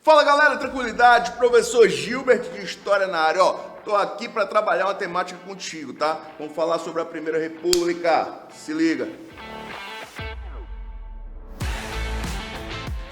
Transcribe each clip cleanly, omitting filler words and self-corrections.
Fala galera, tranquilidade, professor Gilbert de História na área, tô aqui para trabalhar uma temática contigo, tá? Vamos falar sobre a Primeira República, se liga.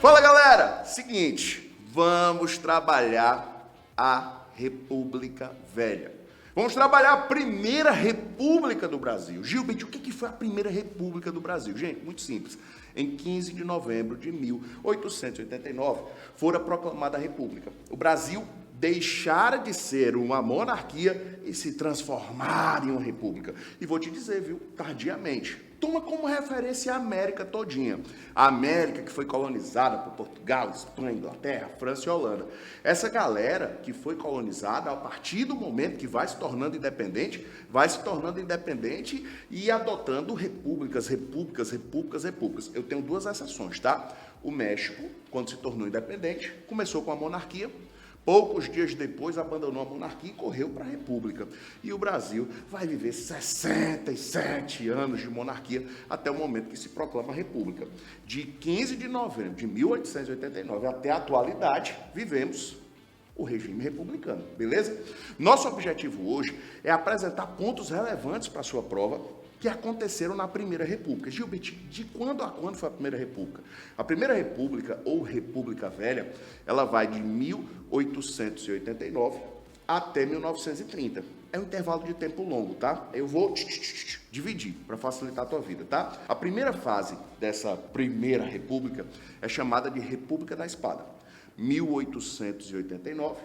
Fala galera, seguinte, vamos trabalhar a República Velha. Vamos trabalhar a Primeira República do Brasil. Gilbert, o que foi a Primeira República do Brasil? Gente, muito simples. Em 15 de novembro de 1889, fora proclamada a República. O Brasil deixara de ser uma monarquia e se transformar em uma república. E vou te dizer, viu, tardiamente. Toma como referência a América todinha. A América que foi colonizada por Portugal, Espanha, Inglaterra, França e Holanda. Essa galera que foi colonizada, a partir do momento que vai se tornando independente e adotando repúblicas. Eu tenho duas exceções, tá? O México, quando se tornou independente, começou com a monarquia. Poucos dias depois, abandonou a monarquia e correu para a república. E o Brasil vai viver 67 anos de monarquia até o momento que se proclama a república. De 15 de novembro de 1889 até a atualidade, vivemos o regime republicano, beleza? Nosso objetivo hoje é apresentar pontos relevantes para a sua prova que aconteceram na Primeira República. Gilbert, de quando a quando foi a Primeira República? A Primeira República, ou República Velha, ela vai de 1889 até 1930. É um intervalo de tempo longo, tá? Eu vou dividir para facilitar a tua vida, tá? A primeira fase dessa Primeira República é chamada de República da Espada. 1889,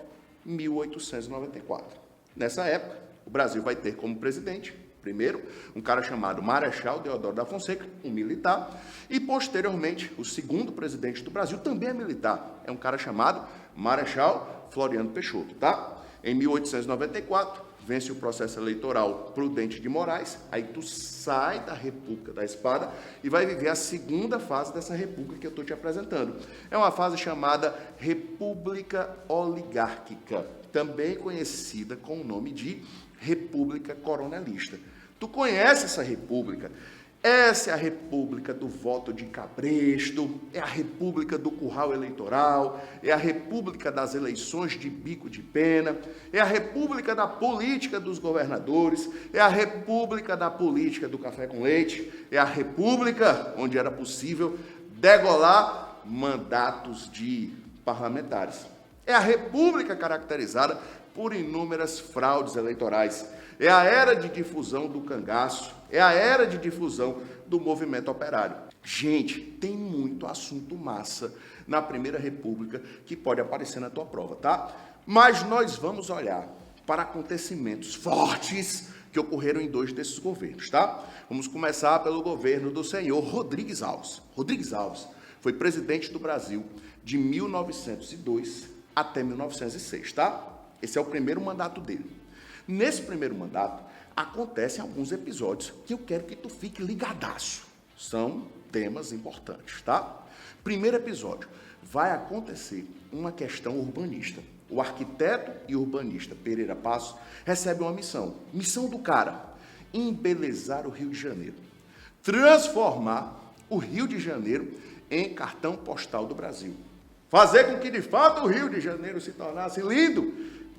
1894. Nessa época, o Brasil vai ter como presidente, primeiro, um cara chamado Marechal Deodoro da Fonseca, um militar, e posteriormente, o segundo presidente do Brasil também é militar, é um cara chamado Marechal Floriano Peixoto, tá? Em 1894, vence o processo eleitoral Prudente de Moraes, aí tu sai da República da Espada e vai viver a segunda fase dessa república que eu estou te apresentando. É uma fase chamada República Oligárquica, também conhecida com o nome de República Coronelista. Tu conhece essa república? Essa é a república do voto de cabresto, é a república do curral eleitoral, é a república das eleições de bico de pena, é a república da política dos governadores, é a república da política do café com leite, é a república onde era possível degolar mandatos de parlamentares. É a república caracterizada por inúmeras fraudes eleitorais. É a era de difusão do cangaço, é a era de difusão do movimento operário. Gente, tem muito assunto massa na Primeira República que pode aparecer na tua prova, tá? Mas nós vamos olhar para acontecimentos fortes que ocorreram em dois desses governos, tá? Vamos começar pelo governo do senhor Rodrigues Alves. Rodrigues Alves foi presidente do Brasil de 1902 até 1906, tá? Esse é o primeiro mandato dele. Nesse primeiro mandato, acontecem alguns episódios que eu quero que tu fique ligadaço. São temas importantes, tá? Primeiro episódio, vai acontecer uma questão urbanista. O arquiteto e urbanista Pereira Passos recebe uma missão. Missão do cara, embelezar o Rio de Janeiro. Transformar o Rio de Janeiro em cartão postal do Brasil. Fazer com que, de fato, o Rio de Janeiro se tornasse lindo.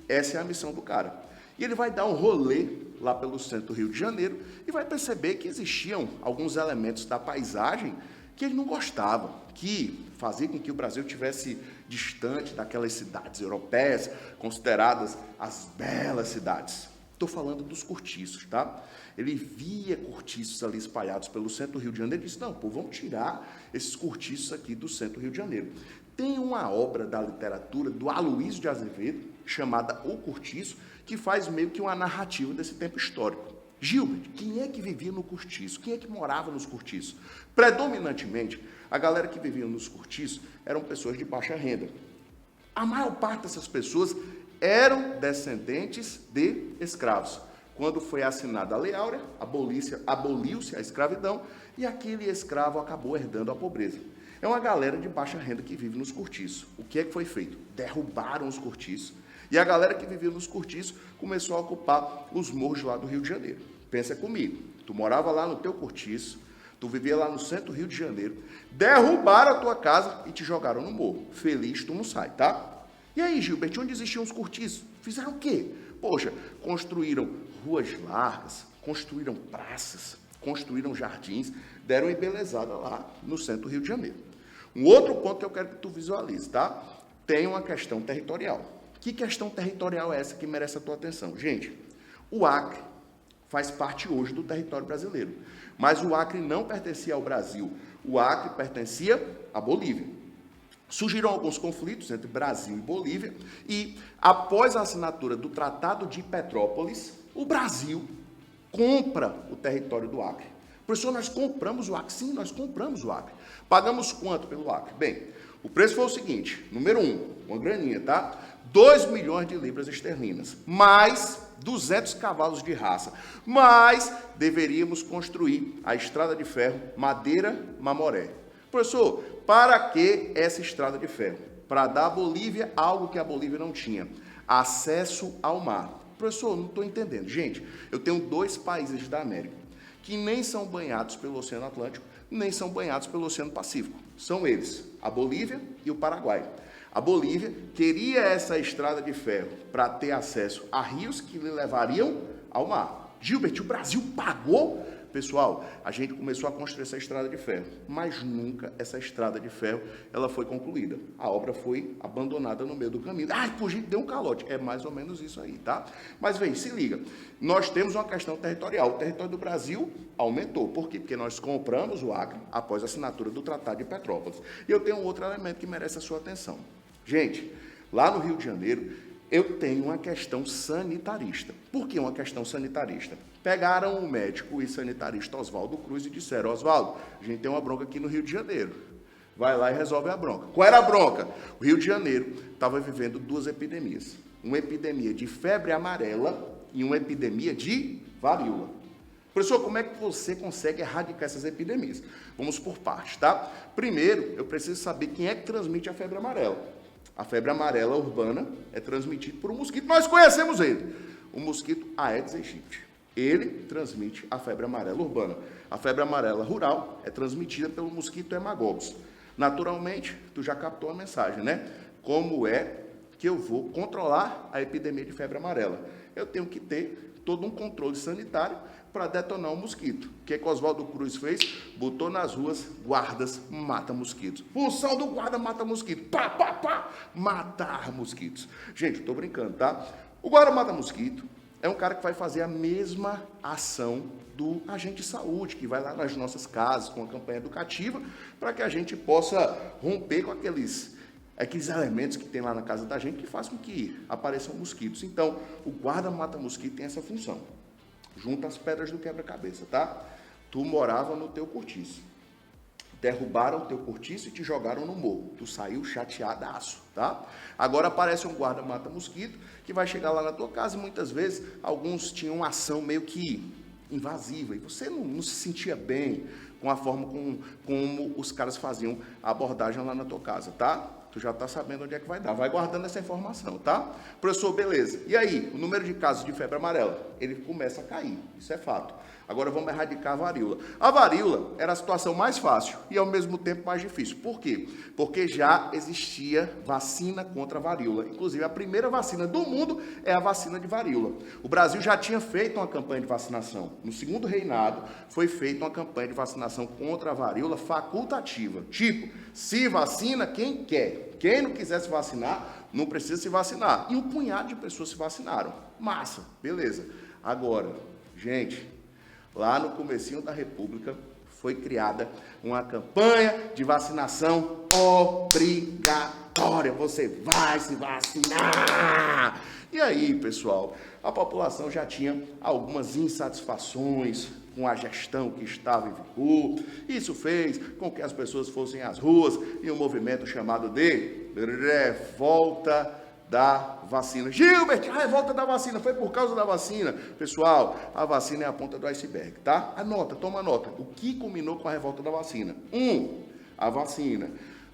Essa é a missão do cara. E ele vai dar um rolê lá pelo centro do Rio de Janeiro e vai perceber que existiam alguns elementos da paisagem que ele não gostava, que fazia com que o Brasil tivesse distante daquelas cidades europeias, consideradas as belas cidades. Estou falando dos cortiços, tá? Ele via cortiços ali espalhados pelo centro do Rio de Janeiro e disse, não, pô, vamos tirar esses cortiços aqui do centro do Rio de Janeiro. Tem uma obra da literatura do Aloysio de Azevedo, chamada O Cortiço, que faz meio que uma narrativa desse tempo histórico. Gilbert, quem é que vivia no cortiço? Quem é que morava nos cortiços? Predominantemente, a galera que vivia nos cortiços eram pessoas de baixa renda. A maior parte dessas pessoas eram descendentes de escravos. Quando foi assinada a Lei Áurea, aboliu-se a escravidão e aquele escravo acabou herdando a pobreza. É uma galera de baixa renda que vive nos cortiços. O que é que foi feito? Derrubaram os cortiços. E a galera que vivia nos cortiços começou a ocupar os morros lá do Rio de Janeiro. Pensa comigo, tu morava lá no teu cortiço, Tu vivia lá no centro do Rio de Janeiro, derrubaram a tua casa e te jogaram no morro. Feliz tu não sai, tá? E aí, Gilberto, onde existiam os cortiços? Fizeram o quê? Poxa, construíram ruas largas, construíram praças, construíram jardins, deram uma embelezada lá no centro do Rio de Janeiro. Um outro ponto que eu quero que tu visualize, tá? Tem uma questão territorial. Que questão territorial é essa que merece a tua atenção? Gente, o Acre faz parte hoje do território brasileiro, mas o Acre não pertencia ao Brasil. O Acre pertencia à Bolívia. Surgiram alguns conflitos entre Brasil e Bolívia e, após a assinatura do Tratado de Petrópolis, o Brasil compra o território do Acre. Professor, nós compramos o Acre? Sim, nós compramos o Acre. Pagamos quanto pelo Acre? Bem, o preço foi o seguinte, número 1, uma graninha, tá? 2 milhões de libras esterlinas, mais 200 cavalos de raça, mas deveríamos construir a estrada de ferro Madeira-Mamoré. Professor, para que essa estrada de ferro? Para dar à Bolívia algo que a Bolívia não tinha, acesso ao mar. Professor, não estou entendendo. Gente, eu tenho 2 países da América que nem são banhados pelo Oceano Atlântico, nem são banhados pelo Oceano Pacífico. São eles, a Bolívia e o Paraguai. A Bolívia queria essa estrada de ferro para ter acesso a rios que lhe levariam ao mar. Gilberto, o Brasil pagou? Pessoal, a gente começou a construir essa estrada de ferro, mas nunca essa estrada de ferro ela foi concluída. A obra foi abandonada no meio do caminho. Ai, por gente, deu um calote. É mais ou menos isso aí, tá? Mas, vem, se liga. Nós temos uma questão territorial. O território do Brasil aumentou. Por quê? Porque nós compramos o Acre após a assinatura do Tratado de Petrópolis. E eu tenho um outro elemento que merece a sua atenção. Gente, lá no Rio de Janeiro, eu tenho uma questão sanitarista. Por que uma questão sanitarista? Pegaram o médico e sanitarista Oswaldo Cruz e disseram, Oswaldo, a gente tem uma bronca aqui no Rio de Janeiro. Vai lá e resolve a bronca. Qual era a bronca? O Rio de Janeiro estava vivendo 2 epidemias. Uma epidemia de febre amarela e uma epidemia de varíola. Professor, como é que você consegue erradicar essas epidemias? Vamos por partes, tá? Primeiro, eu preciso saber quem é que transmite a febre amarela. A febre amarela urbana é transmitida por um mosquito. Nós conhecemos ele. O mosquito Aedes aegypti. Ele transmite a febre amarela urbana. A febre amarela rural é transmitida pelo mosquito Hemagobus. Naturalmente, tu já captou a mensagem, né? Como é que eu vou controlar a epidemia de febre amarela? Eu tenho que ter todo um controle sanitário para detonar o mosquito. O que Oswaldo Cruz fez? Botou nas ruas guardas mata-mosquitos. Função do guarda mata-mosquito. Pá, pá, pá. Matar mosquitos. Gente, estou brincando, tá? O guarda mata-mosquito é um cara que vai fazer a mesma ação do agente de saúde, que vai lá nas nossas casas com uma campanha educativa para que a gente possa romper com aqueles elementos que tem lá na casa da gente que faz com que apareçam mosquitos. Então, o guarda mata-mosquito tem essa função. Junta as pedras do quebra-cabeça, tá? Tu morava no teu cortiço. Derrubaram o teu cortiço e te jogaram no morro. Tu saiu chateadaço, tá? Agora aparece um guarda mata-mosquito que vai chegar lá na tua casa e muitas vezes alguns tinham uma ação meio que invasiva e você não se sentia bem com a forma como os caras faziam a abordagem lá na tua casa, tá? Tu já está sabendo onde é que vai dar. Vai guardando essa informação, tá? Professor, beleza. E aí, o número de casos de febre amarela? Ele começa a cair. Isso é fato. Agora vamos erradicar a varíola. A varíola era a situação mais fácil e, ao mesmo tempo, mais difícil. Por quê? Porque já existia vacina contra a varíola. Inclusive, a primeira vacina do mundo é a vacina de varíola. O Brasil já tinha feito uma campanha de vacinação. No segundo reinado, foi feita uma campanha de vacinação contra a varíola facultativa. Tipo, se vacina quem quer. Quem não quiser se vacinar, não precisa se vacinar. E um punhado de pessoas se vacinaram. Massa, beleza. Agora, gente, lá no comecinho da República, foi criada uma campanha de vacinação obrigatória. Você vai se vacinar. E aí, pessoal, a população já tinha algumas insatisfações com a gestão que estava em vigor. Isso fez com que as pessoas fossem às ruas e um movimento chamado de Revolta da Vacina. Gilberto, a revolta da vacina foi por causa da vacina. Pessoal, a vacina é a ponta do iceberg, tá? Anota, toma nota. O que culminou com a revolta da vacina? 1, a vacina.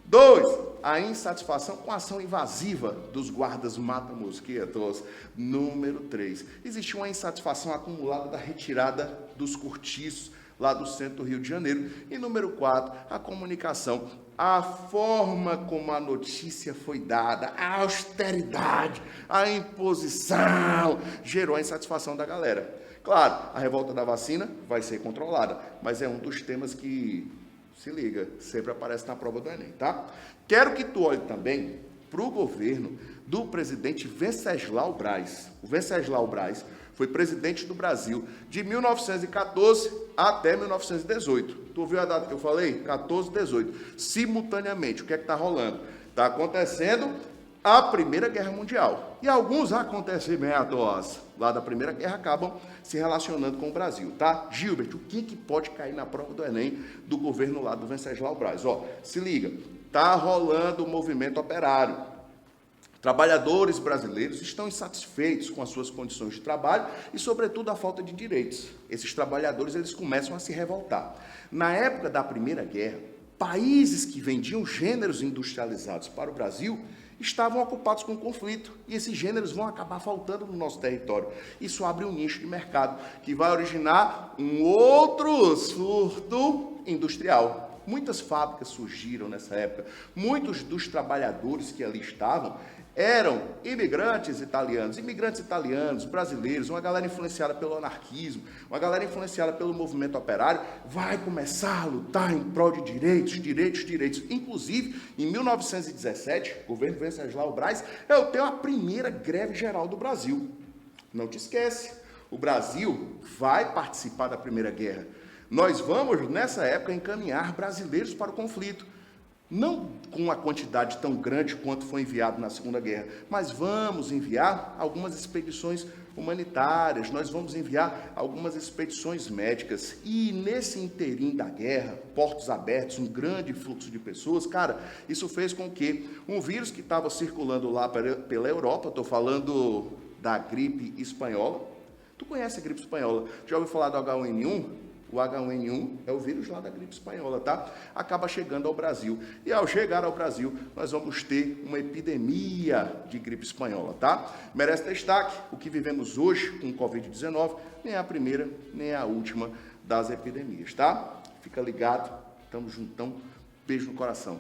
2, a insatisfação com a ação invasiva dos guardas mata-mosquitos. Número 3, existe uma insatisfação acumulada da retirada dos cortiços lá do centro do Rio de Janeiro. E número 4, a comunicação. A forma como a notícia foi dada, a austeridade, a imposição, gerou a insatisfação da galera. Claro, a revolta da vacina vai ser controlada, mas é um dos temas que, se liga, sempre aparece na prova do Enem, tá? Quero que tu olhe também para o governo do presidente Venceslau Braz. O Venceslau Braz foi presidente do Brasil de 1914 até 1918. Tu viu a data que eu falei? 14, 18. Simultaneamente, o que é que está rolando? Está acontecendo a Primeira Guerra Mundial. E alguns acontecimentos lá da Primeira Guerra acabam se relacionando com o Brasil, tá? Gilbert, o que pode cair na prova do Enem do governo lá do Venceslau Braz? Ó, se liga, tá rolando o movimento operário. Trabalhadores brasileiros estão insatisfeitos com as suas condições de trabalho e, sobretudo, a falta de direitos. Esses trabalhadores eles começam a se revoltar. Na época da Primeira Guerra, países que vendiam gêneros industrializados para o Brasil estavam ocupados com o conflito e esses gêneros vão acabar faltando no nosso território. Isso abre um nicho de mercado que vai originar um outro surto industrial. Muitas fábricas surgiram nessa época. Muitos dos trabalhadores que ali estavam eram imigrantes italianos, brasileiros, uma galera influenciada pelo anarquismo, uma galera influenciada pelo movimento operário, vai começar a lutar em prol de direitos. Inclusive, em 1917, o governo Venceslau Braz, eu tenho a primeira greve geral do Brasil. Não te esquece, o Brasil vai participar da Primeira Guerra. Nós vamos, nessa época, encaminhar brasileiros para o conflito. Não com uma quantidade tão grande quanto foi enviado na Segunda Guerra, mas vamos enviar algumas expedições humanitárias, nós vamos enviar algumas expedições médicas. E nesse inteirinho da guerra, portos abertos, um grande fluxo de pessoas, cara, isso fez com que um vírus que estava circulando lá pela Europa, estou falando da gripe espanhola. Tu conhece a gripe espanhola? Já ouviu falar do H1N1? O H1N1 é o vírus lá da gripe espanhola, tá? Acaba chegando ao Brasil. E ao chegar ao Brasil, nós vamos ter uma epidemia de gripe espanhola, tá? Merece destaque o que vivemos hoje com o Covid-19, nem a primeira, nem a última das epidemias, tá? Fica ligado, tamo juntão, beijo no coração.